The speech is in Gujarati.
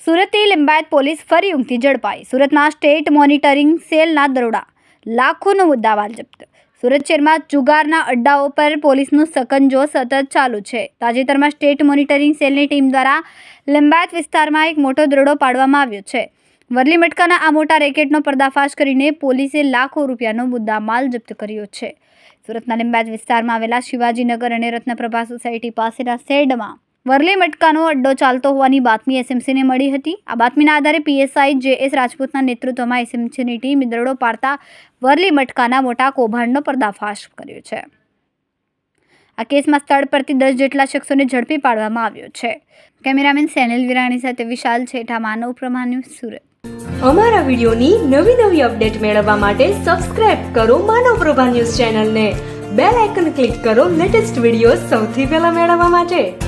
સુરતથી લિંબાયત પોલીસ ફરી ઊંઘથી ઝડપાઈ. સુરતના સ્ટેટ મોનિટરિંગ સેલના દરોડા, લાખોનો મુદ્દામાલ જપ્ત. સુરત શહેરમાં જુગારના અડ્ડાઓ પર પોલીસનો સકંજો સતત ચાલુ છે. તાજેતરમાં સ્ટેટ મોનિટરિંગ સેલની ટીમ દ્વારા લિંબાયત વિસ્તારમાં એક મોટો દરોડો પાડવામાં આવ્યો છે. વરલી મટકાના આ મોટા રેકેટનો પર્દાફાશ કરીને પોલીસે લાખો રૂપિયાનો મુદ્દામાલ જપ્ત કર્યો છે. સુરતના લિંબાયત વિસ્તારમાં આવેલા શિવાજીનગર અને રત્નપ્રભા સોસાયટી પાસેના શેડમાં વરલી મટકાનો અડ્ડો ચાલતો હોવાની બાતમી એસએમસીને મળી હતી. આ બાતમીના આધારે પીએસઆઈ જે.એસ. રાજપૂતના નેતૃત્વમાં એસએમસીની ટીમે દરોડો પાડતા વરલી મટકાના મોટા કૌભાંડનો પર્દાફાશ કર્યો છે. આ કેસમાં સ્થળ પરથી 10 જેટલા શખ્સોને ઝડપી પાડવામાં આવ્યો છે. કેમેરામેન સેનિલ વિરાણી સાથે વિશાલ છેઠા, માનવ પ્રભા ન્યૂઝ, સુરત. અમારા વિડીયોની નવી અપડેટ મેળવવા માટે સબસ્ક્રાઇબ કરો માનવ પ્રભા ન્યૂઝ ચેનલને. બેલ આઇકન ક્લિક કરો લેટેસ્ટ વિડીયો સૌથી પહેલા મેળવવા માટે.